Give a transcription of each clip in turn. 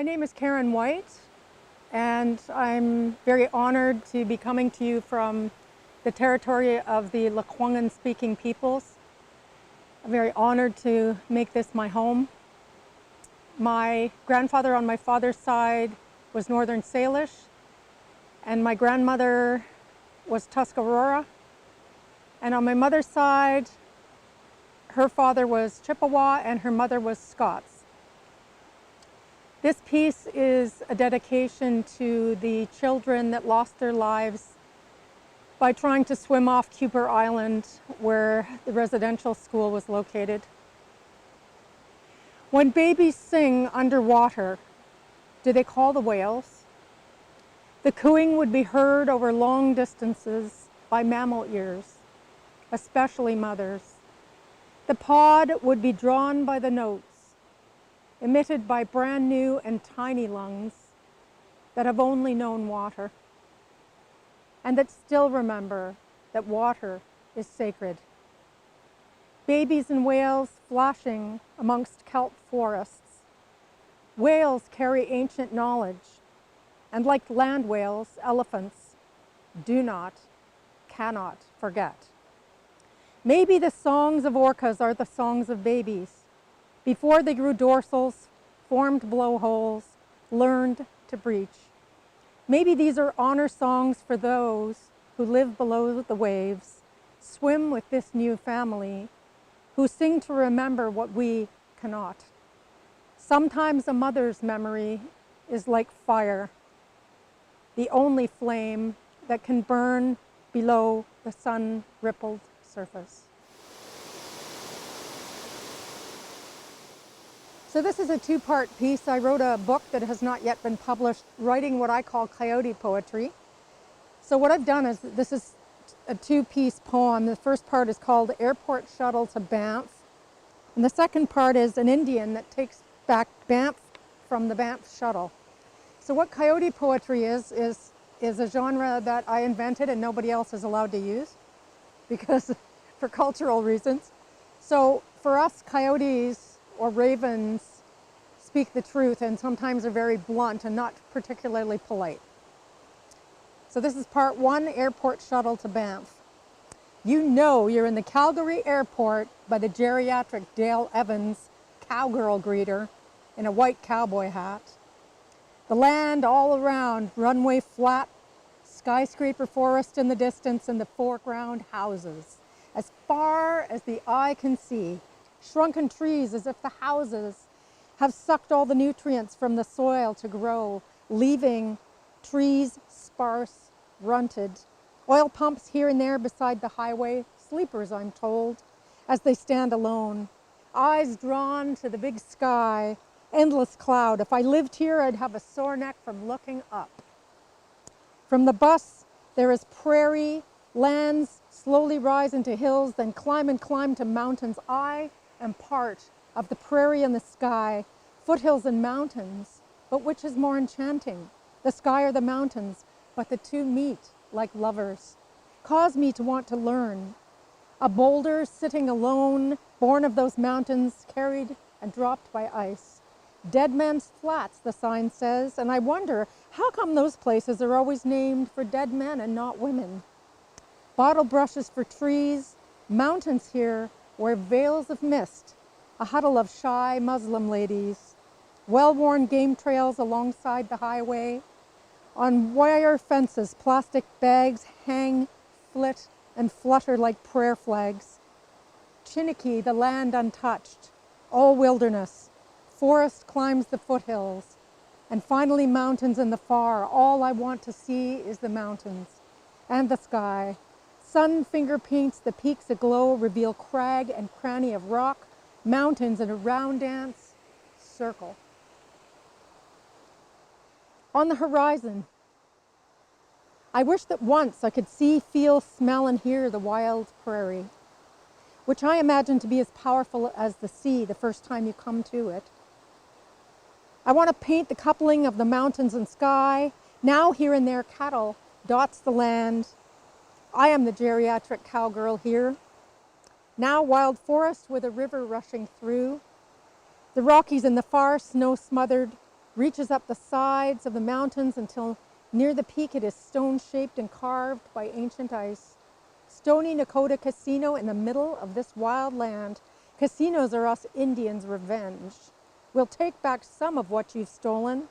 My name is Karen White, and I'm very honored to be coming to you from the territory of the Lekwungen-speaking peoples. I'm very honored to make this my home. My grandfather on my father's side was Northern Salish, and my grandmother was Tuscarora. And on my mother's side, her father was Chippewa and her mother was Scots. This piece is a dedication to the children that lost their lives by trying to swim off Kuper Island, where the residential school was located. When babies sing underwater, do they call the whales? The cooing would be heard over long distances by mammal ears, especially mothers. The pod would be drawn by the notes, emitted by brand new and tiny lungs that have only known water, and that still remember that water is sacred. Babies and whales flashing amongst kelp forests. Whales carry ancient knowledge, and like land whales, elephants do not, cannot forget. Maybe the songs of orcas are the songs of babies. Before they grew dorsals, formed blowholes, learned to breach. Maybe these are honor songs for those who live below the waves, swim with this new family, who sing to remember what we cannot. Sometimes a mother's memory is like fire, the only flame that can burn below the sun-rippled surface. So this is a two-part piece. I wrote a book that has not yet been published, writing what I call coyote poetry. So what I've done is, this is a two-piece poem. The first part is called Airport Shuttle to Banff. And the second part is an Indian that takes back Banff from the Banff Shuttle. So what coyote poetry is a genre that I invented and nobody else is allowed to use because for cultural reasons. So for us, coyotes or ravens speak the truth and sometimes are very blunt and not particularly polite. So this is part one, Airport Shuttle to Banff. You know you're in the Calgary airport by the geriatric Dale Evans cowgirl greeter in a white cowboy hat. The land all around, runway flat, skyscraper forest in the distance, and the foreground houses. As far as the eye can see, shrunken trees as if the houses have sucked all the nutrients from the soil to grow, leaving trees sparse, runted. Oil pumps here and there beside the highway, sleepers I'm told, as they stand alone. Eyes drawn to the big sky, endless cloud. If I lived here, I'd have a sore neck from looking up. From the bus, there is prairie, lands slowly rise into hills, then climb and climb to mountains. I am part of the prairie and the sky, foothills and mountains. But which is more enchanting, the sky or the mountains? But the two meet like lovers, cause me to want to learn. A boulder sitting alone, born of those mountains, carried and dropped by ice. Dead Man's Flats, the sign says, and I wonder, how come those places are always named for dead men and not women? Bottle brushes for trees, mountains here where veils of mist, a huddle of shy Muslim ladies, well-worn game trails alongside the highway. On wire fences, plastic bags hang, flit, and flutter like prayer flags. Chiniki, the land untouched, all wilderness. Forest climbs the foothills, and finally mountains in the far. All I want to see is the mountains and the sky. Sun finger paints the peaks aglow, reveal crag and cranny of rock, mountains in a round dance, circle. On the horizon, I wish that once I could see, feel, smell, and hear the wild prairie, which I imagine to be as powerful as the sea the first time you come to it. I want to paint the coupling of the mountains and sky. Now here and there cattle dots the land. I am the geriatric cowgirl here. Now wild forest with a river rushing through. The Rockies in the far snow-smothered, reaches up the sides of the mountains until near the peak it is stone-shaped and carved by ancient ice. Stony Nakota Casino in the middle of this wild land. Casinos are us Indians' revenge. We'll take back some of what you've stolen.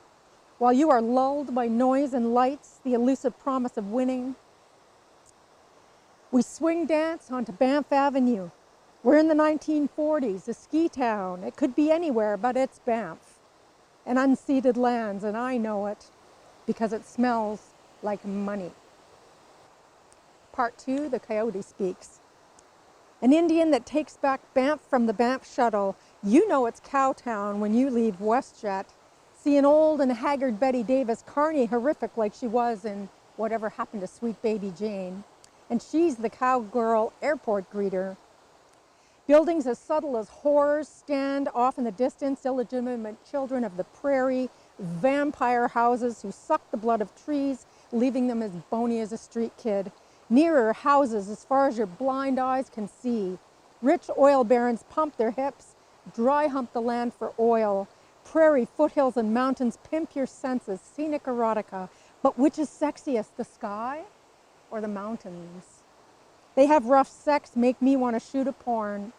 While you are lulled by noise and lights, the elusive promise of winning, we swing dance onto Banff Avenue. We're in the 1940s, a ski town. It could be anywhere, but it's Banff. And unceded lands, and I know it because it smells like money. Part 2, the coyote speaks. An Indian that takes back Banff from the Banff Shuttle. You know it's Cowtown when you leave WestJet. See an old and haggard Betty Davis, carny horrific like she was in Whatever Happened to Sweet Baby Jane. And she's the cowgirl airport greeter. Buildings as subtle as horrors stand off in the distance, illegitimate children of the prairie, vampire houses who suck the blood of trees, leaving them as bony as a street kid. Nearer, houses as far as your blind eyes can see. Rich oil barons pump their hips, dry hump the land for oil. Prairie, foothills, and mountains pimp your senses, scenic erotica. But which is sexiest, the sky or the mountains? They have rough sex, make me want to shoot a porn.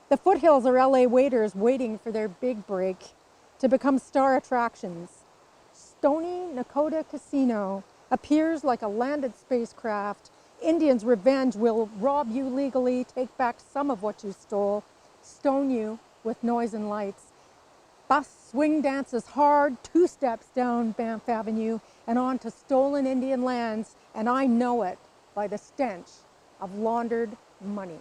The foothills are LA waiters waiting for their big break to become star attractions. Stony Nakota Casino appears like a landed spacecraft. Indians' revenge will rob you legally, take back some of what you stole, stone you with noise and lights. Bus swing dances hard, 2 steps down Banff Avenue and on to stolen Indian lands, and I know it by the stench of laundered money.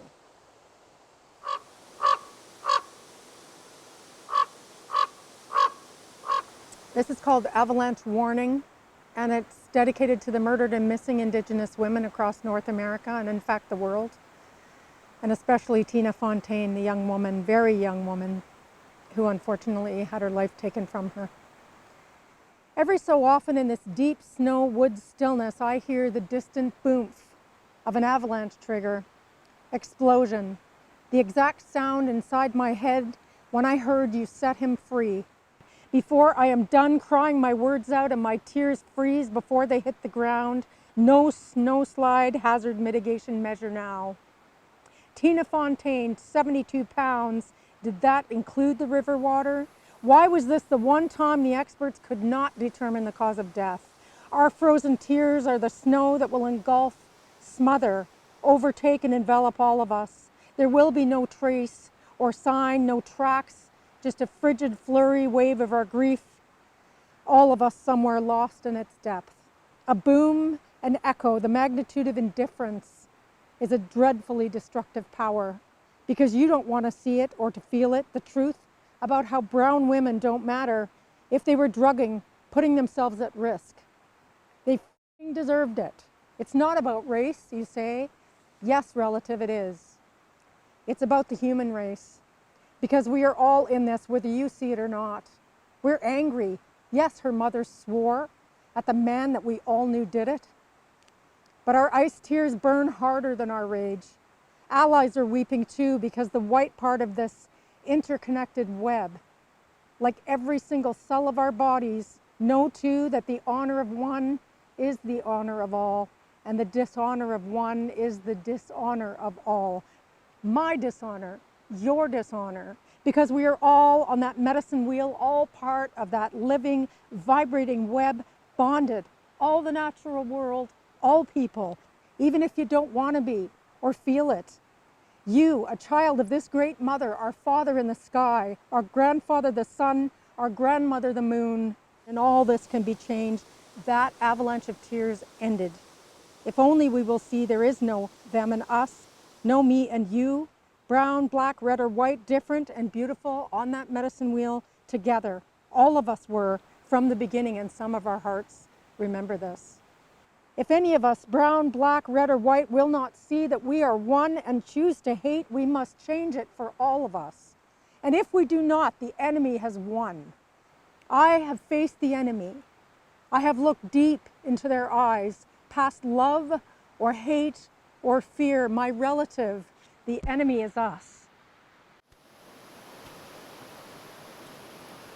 This is called Avalanche Warning, and it's dedicated to the murdered and missing Indigenous women across North America and in fact the world, and especially Tina Fontaine, the young woman, very young woman, who unfortunately had her life taken from her. Every so often in this deep snow woods stillness, I hear the distant boomf of an avalanche trigger, explosion, the exact sound inside my head when I heard you set him free. Before I am done crying my words out and my tears freeze before they hit the ground, no snowslide hazard mitigation measure now. Tina Fontaine, 72 pounds, did that include the river water? Why was this the one time the experts could not determine the cause of death? Our frozen tears are the snow that will engulf, smother, overtake and envelop all of us. There will be no trace or sign, no tracks, just a frigid flurry wave of our grief, all of us somewhere lost in its depth. A boom, an echo, the magnitude of indifference is a dreadfully destructive power because you don't want to see it or to feel it, the truth about how brown women don't matter if they were drugging, putting themselves at risk. They deserved it. It's not about race, you say. Yes, relative, it is. It's about the human race. Because we are all in this, whether you see it or not. We're angry. Yes, her mother swore at the man that we all knew did it. But our ice tears burn harder than our rage. Allies are weeping too because the white part of this interconnected web, like every single cell of our bodies, know too that the honor of one is the honor of all, and the dishonor of one is the dishonor of all. My dishonor, your dishonor, because we are all on that medicine wheel, all part of that living, vibrating web, bonded, all the natural world, all people, even if you don't want to be or feel it. You, a child of this great mother, our father in the sky, our grandfather the sun, our grandmother the moon, and all this can be changed. That avalanche of tears ended. If only we will see there is no them and us, no me and you, brown, black, red, or white, different and beautiful on that medicine wheel together. All of us were from the beginning, and some of our hearts remember this. If any of us, brown, black, red, or white, will not see that we are one and choose to hate, we must change it for all of us. And if we do not, the enemy has won. I have faced the enemy. I have looked deep into their eyes, past love or hate or fear. My relative, the enemy is us.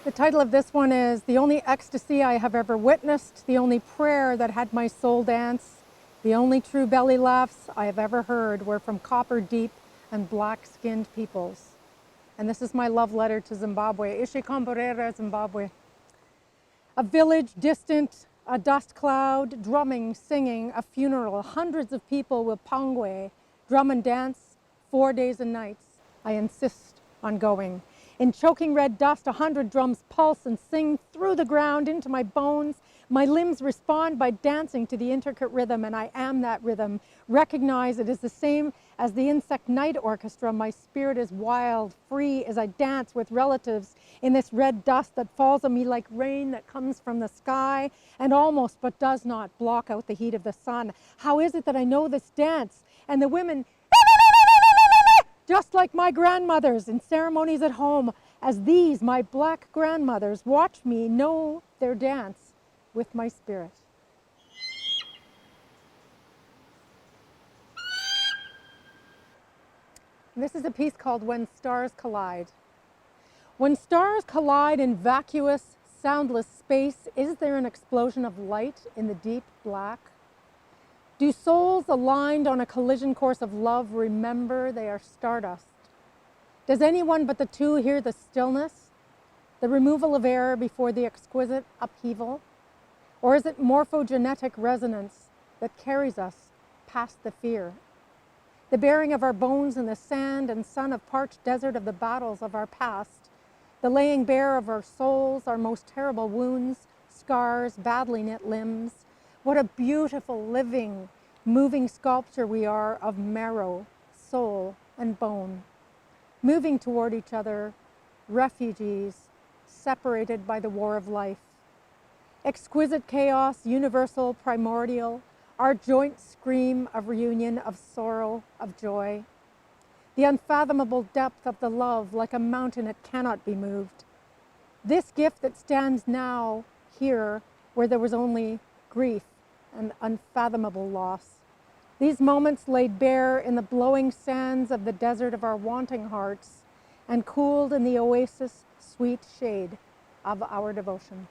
The title of this one is The Only Ecstasy I Have Ever Witnessed, the Only Prayer That Had My Soul Dance, the only true belly laughs I have ever heard were from copper deep and black-skinned peoples. And this is my love letter to Zimbabwe. Ishikamborera, Zimbabwe. A village distant, a dust cloud, drumming, singing, a funeral, hundreds of people with pangwe, drum and dance, 4 days and nights. I insist on going. In choking red dust, 100 drums pulse and sing through the ground into my bones. My limbs respond by dancing to the intricate rhythm, and I am that rhythm. Recognize it is the same as the insect night orchestra. My spirit is wild, free as I dance with relatives in this red dust that falls on me like rain that comes from the sky and almost but does not block out the heat of the sun. How is it that I know this dance? And the women, just like my grandmothers in ceremonies at home, as these, my black grandmothers, watch me know their dance with my spirit. And this is a piece called When Stars Collide. When stars collide in vacuous, soundless space, is there an explosion of light in the deep black? Do souls aligned on a collision course of love remember they are stardust? Does anyone but the two hear the stillness, the removal of air before the exquisite upheaval? Or is it morphogenetic resonance that carries us past the fear? The bearing of our bones in the sand and sun of parched desert of the battles of our past, the laying bare of our souls, our most terrible wounds, scars, badly knit limbs. What a beautiful, living, moving sculpture we are of marrow, soul, and bone, moving toward each other, refugees, separated by the war of life. Exquisite chaos, universal, primordial, our joint scream of reunion, of sorrow, of joy. The unfathomable depth of the love, like a mountain it cannot be moved. This gift that stands now here where there was only grief and unfathomable loss. These moments laid bare in the blowing sands of the desert of our wanting hearts and cooled in the oasis sweet shade of our devotion.